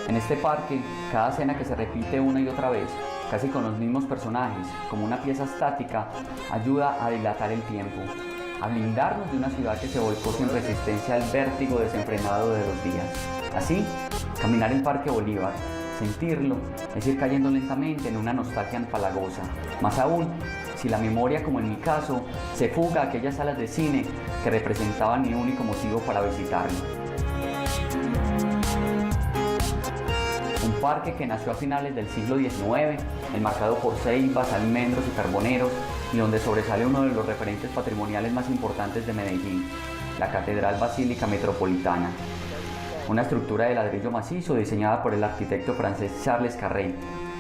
En este parque, cada escena que se repite una y otra vez, casi con los mismos personajes, como una pieza estática, ayuda a dilatar el tiempo, a blindarnos de una ciudad que se volcó sin resistencia al vértigo desenfrenado de los días. Así, caminar en Parque Bolívar, sentirlo, es ir cayendo lentamente en una nostalgia empalagosa. Más aún, si la memoria, como en mi caso, se fuga a aquellas salas de cine que representaban mi único motivo para visitarlo. Un parque que nació a finales del siglo XIX, enmarcado por ceibas, almendros y carboneros, y donde sobresale uno de los referentes patrimoniales más importantes de Medellín, la Catedral Basílica Metropolitana. Una estructura de ladrillo macizo diseñada por el arquitecto francés Charles Carré,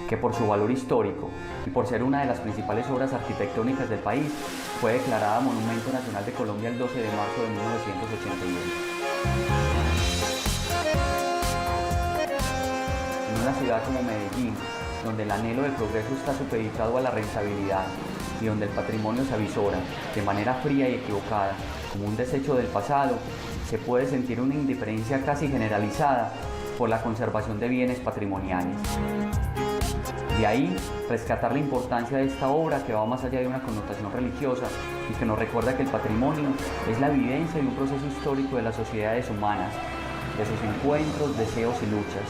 que por su valor histórico y por ser una de las principales obras arquitectónicas del país, fue declarada Monumento Nacional de Colombia el 12 de marzo de 1981. En una ciudad como Medellín, donde el anhelo del progreso está supeditado a la rentabilidad y donde el patrimonio se avisora de manera fría y equivocada como un desecho del pasado, se puede sentir una indiferencia casi generalizada por la conservación de bienes patrimoniales. De ahí, rescatar la importancia de esta obra que va más allá de una connotación religiosa y que nos recuerda que el patrimonio es la evidencia de un proceso histórico de las sociedades humanas, de sus encuentros, deseos y luchas.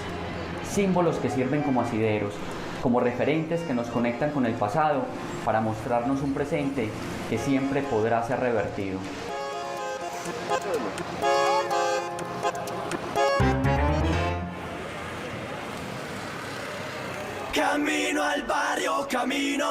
Símbolos que sirven como asideros, como referentes que nos conectan con el pasado para mostrarnos un presente que siempre podrá ser revertido. Camino al barrio, camino.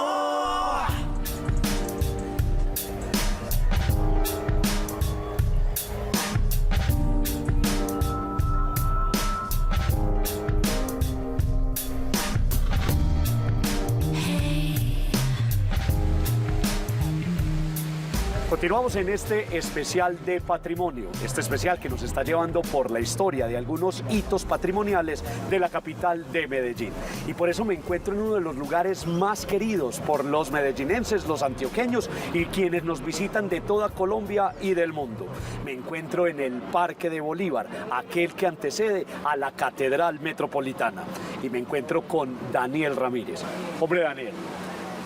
Continuamos en este especial de patrimonio, este especial que nos está llevando por la historia de algunos hitos patrimoniales de la capital de Medellín. Y por eso me encuentro en uno de los lugares más queridos por los medellinenses, los antioqueños y quienes nos visitan de toda Colombia y del mundo. Me encuentro en el Parque de Bolívar, aquel que antecede a la Catedral Metropolitana. Y me encuentro con Daniel Ramírez. Hombre, Daniel,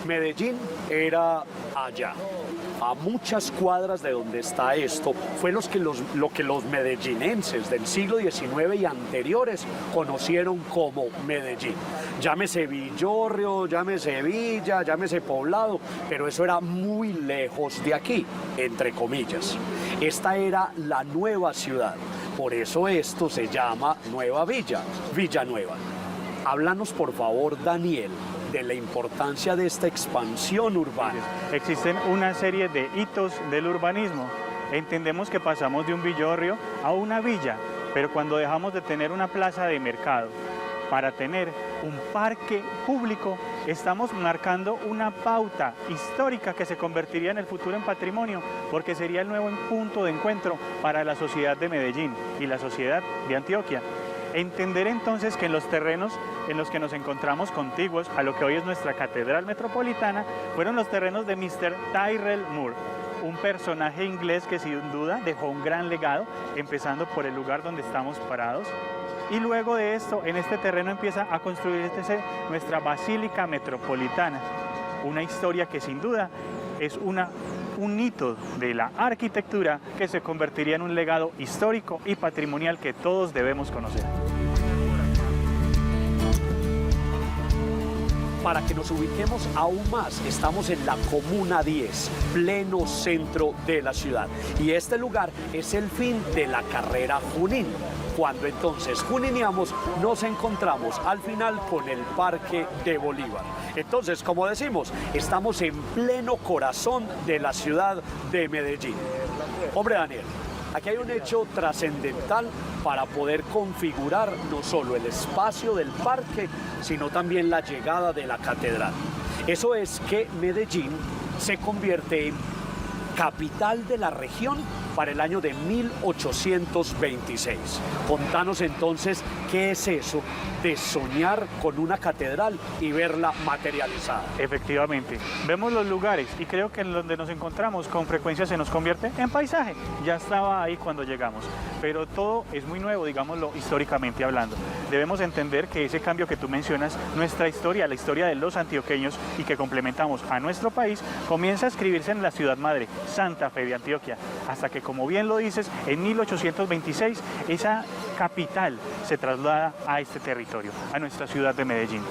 Medellín era allá, a muchas cuadras de donde está esto, fue lo que los medellinenses del siglo XIX y anteriores conocieron como Medellín. Llámese Villorrio, llámese Villa, llámese Poblado, pero eso era muy lejos de aquí, entre comillas. Esta era la nueva ciudad, por eso esto se llama Nueva Villa, Villanueva. Háblanos por favor, Daniel, de la importancia de esta expansión urbana. Existen una serie de hitos del urbanismo. Entendemos que pasamos de un villorrio a una villa, pero cuando dejamos de tener una plaza de mercado para tener un parque público, estamos marcando una pauta histórica que se convertiría en el futuro en patrimonio, porque sería el nuevo punto de encuentro para la sociedad de Medellín y la sociedad de Antioquia. Entender entonces que en los terrenos en los que nos encontramos contiguos a lo que hoy es nuestra Catedral Metropolitana, fueron los terrenos de Mr. Tyrrell Moore, un personaje inglés que sin duda dejó un gran legado, empezando por el lugar donde estamos parados. Y luego de esto, en este terreno empieza a construirse nuestra Basílica Metropolitana, una historia que sin duda es un hito de la arquitectura que se convertiría en un legado histórico y patrimonial que todos debemos conocer. Para que nos ubiquemos aún más, estamos en la Comuna 10, pleno centro de la ciudad. Y este lugar es el fin de la carrera Junín. Cuando entonces junineamos, nos encontramos al final con el Parque de Bolívar. Entonces, como decimos, estamos en pleno corazón de la ciudad de Medellín. Hombre, Daniel, aquí hay un hecho trascendental para poder configurar no solo el espacio del parque, sino también la llegada de la catedral. Eso es que Medellín se convierte en capital de la región para el año de 1826. Contanos entonces qué es eso de soñar con una catedral y verla materializada. Efectivamente, vemos los lugares y creo que en donde nos encontramos con frecuencia se nos convierte en paisaje. Ya estaba ahí cuando llegamos, pero todo es muy nuevo, digámoslo históricamente hablando. debemos entender que ese cambio que tú mencionas, nuestra historia, la historia de los antioqueños y que complementamos a nuestro país, comienza a escribirse en la ciudad madre, Santa Fe de Antioquia, hasta que, como bien lo dices, en 1826 esa capital se traslada a este territorio, a nuestra ciudad de Medellín.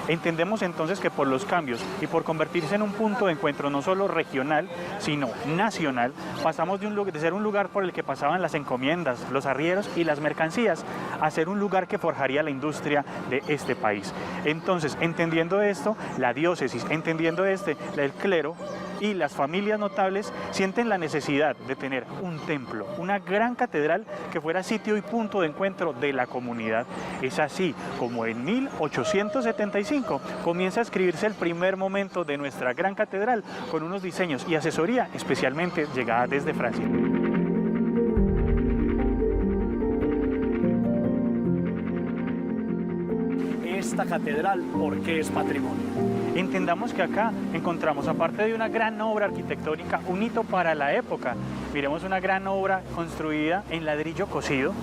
Entendemos entonces que por los cambios y por convertirse en un punto de encuentro no solo regional, sino nacional, pasamos de ser un lugar por el que pasaban las encomiendas, los arrieros y las mercancías, a ser un lugar que forjaría la industria de este país. Entonces, entendiendo esto, la diócesis, entendiendo el clero y las familias notables sienten la necesidad de tener un templo, una gran catedral que fuera sitio y punto de encuentro de la comunidad. Es así como en 1875 comienza a escribirse el primer momento de nuestra gran catedral con unos diseños y asesoría especialmente llegada desde Francia. Esta catedral, ¿por qué es patrimonio? Entendamos que acá encontramos, aparte de una gran obra arquitectónica, un hito para la época. Miremos una gran obra construida en ladrillo cocido.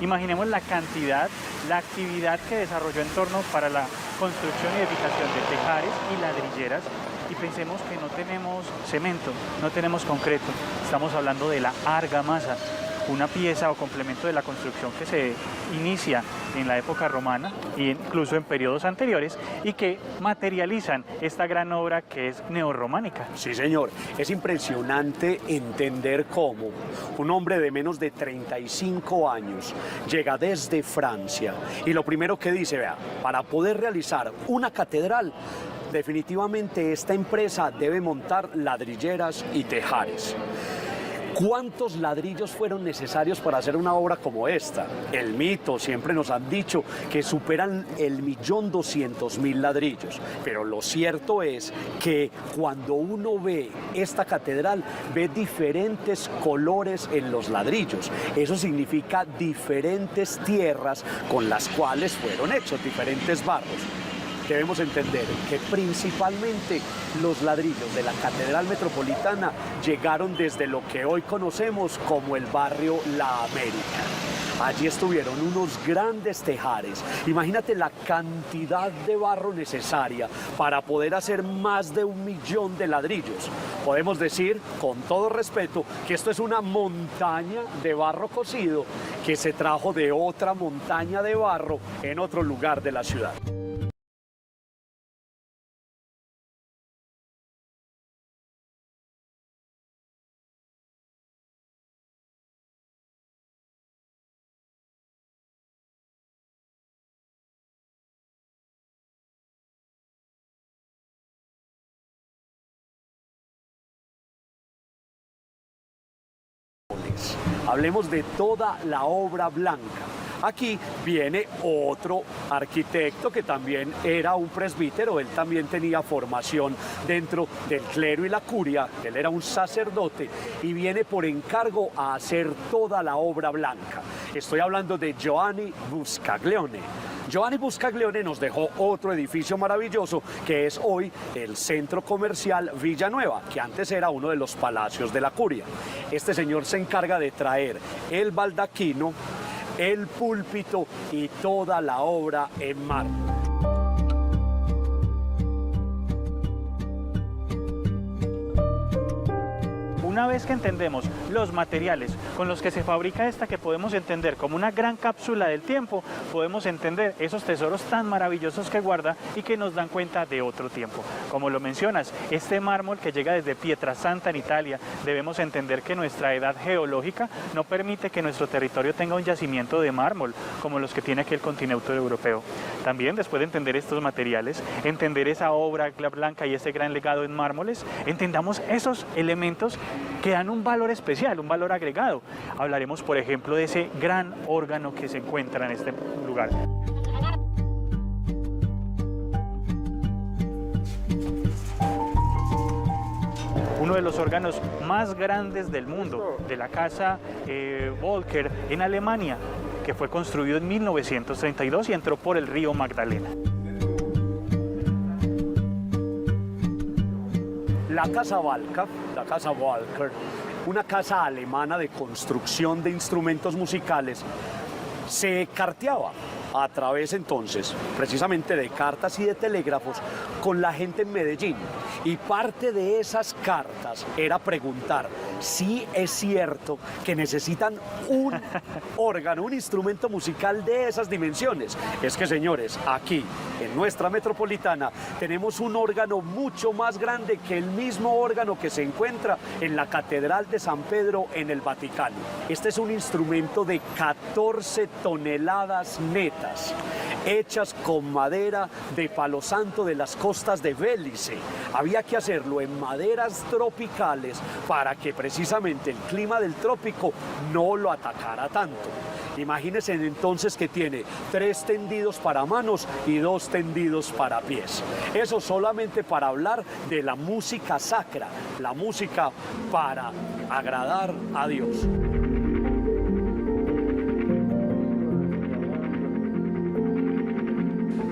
Imaginemos la cantidad, la actividad que desarrolló en torno para la construcción y edificación de tejares y ladrilleras. Y pensemos que no tenemos cemento, no tenemos concreto. Estamos hablando de la argamasa, una pieza o complemento de la construcción que se inicia en la época romana e incluso en periodos anteriores y que materializan esta gran obra que es neorrománica. Sí, señor. Es impresionante entender cómo un hombre de menos de 35 años llega desde Francia y lo primero que dice, vea, para poder realizar una catedral, definitivamente esta empresa debe montar ladrilleras y tejares. ¿Cuántos ladrillos fueron necesarios para hacer una obra como esta? El mito, siempre nos han dicho que superan el 1.200.000 ladrillos, pero lo cierto es que cuando uno ve esta catedral, ve diferentes colores en los ladrillos. Eso significa diferentes tierras con las cuales fueron hechos, diferentes barros. Debemos entender que principalmente los ladrillos de la Catedral Metropolitana llegaron desde lo que hoy conocemos como el barrio La América. Allí estuvieron unos grandes tejares. Imagínate la cantidad de barro necesaria para poder hacer más de 1.000.000 de ladrillos. Podemos decir, con todo respeto, que esto es una montaña de barro cocido que se trajo de otra montaña de barro en otro lugar de la ciudad. Hablemos de toda la obra blanca. Aquí viene otro arquitecto que también era un presbítero, él también tenía formación dentro del clero y la curia, él era un sacerdote y viene por encargo a hacer toda la obra blanca. Estoy hablando de Giovanni Buscaglione. Giovanni Buscaglione nos dejó otro edificio maravilloso que es hoy el Centro Comercial Villanueva, que antes era uno de los palacios de la curia. Este señor se encarga de traer el baldaquino, el púlpito y toda la obra en mármol. Una vez que entendemos los materiales con los que se fabrica esta, que podemos entender como una gran cápsula del tiempo, podemos entender esos tesoros tan maravillosos que guarda y que nos dan cuenta de otro tiempo. Como lo mencionas, este mármol que llega desde Pietrasanta en Italia, debemos entender que nuestra edad geológica no permite que nuestro territorio tenga un yacimiento de mármol como los que tiene aquí el continente europeo. También, después de entender estos materiales, entender esa obra blanca y ese gran legado en mármoles, entendamos esos elementos que dan un valor especial, un valor agregado. Hablaremos, por ejemplo, de ese gran órgano que se encuentra en este lugar. Uno de los órganos más grandes del mundo, de la casa Volker en Alemania, que fue construido en 1932 y entró por el río Magdalena. La casa Walker, una casa alemana de construcción de instrumentos musicales, se carteaba a través entonces precisamente de cartas y de telégrafos con la gente en Medellín. Y parte de esas cartas era preguntar si es cierto que necesitan un órgano, un instrumento musical de esas dimensiones. Es que, señores, aquí en nuestra metropolitana tenemos un órgano mucho más grande que el mismo órgano que se encuentra en la Catedral de San Pedro en el Vaticano. Este es un instrumento de 14 toneladas netas, hechas con madera de palo santo de las costas de Bélice. Había que hacerlo en maderas tropicales para que precisamente el clima del trópico no lo atacara tanto. Imagínense entonces que tiene 3 tendidos para manos y 2 tendidos para pies. Eso solamente para hablar de la música sacra, la música para agradar a Dios.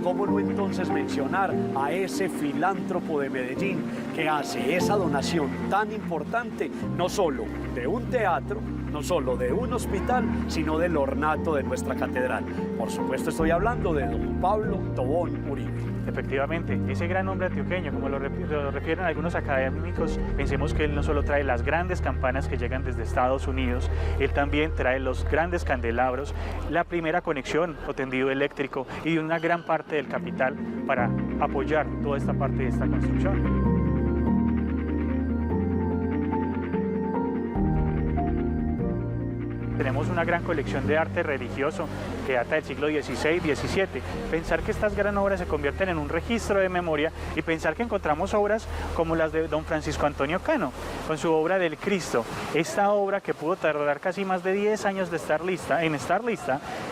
¿Cómo no entonces mencionar a ese filántropo de Medellín que hace esa donación tan importante, no solo de un teatro, no solo de un hospital, sino del ornato de nuestra catedral? Por supuesto estoy hablando de don Pablo Tobón Uribe. Efectivamente, ese gran hombre antioqueño, como lo refieren algunos académicos, pensemos que él no solo trae las grandes campanas que llegan desde Estados Unidos, él también trae los grandes candelabros, la primera conexión o tendido eléctrico y una gran parte del capital para apoyar toda esta parte de esta construcción. Tenemos una gran colección de arte religioso que data del siglo XVI, XVII. Pensar que estas gran obras se convierten en un registro de memoria y pensar que encontramos obras como las de don Francisco Antonio Cano, con su obra del Cristo. Esta obra, que pudo tardar casi más de 10 años de estar lista,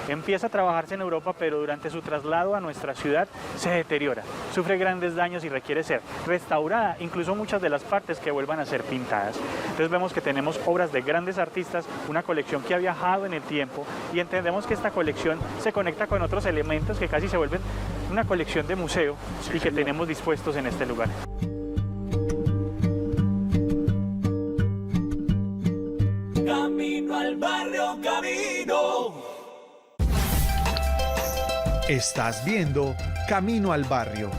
empieza a trabajarse en Europa, pero durante su traslado a nuestra ciudad se deteriora, sufre grandes daños y requiere ser restaurada, incluso muchas de las partes que vuelvan a ser pintadas. Entonces vemos que tenemos obras de grandes artistas, una colección que ha viajado en el tiempo, y entendemos que esta colección se conecta con otros elementos que casi se vuelven una colección de museo y que tenemos dispuestos en este lugar. Camino al barrio, camino. Estás viendo Camino al Barrio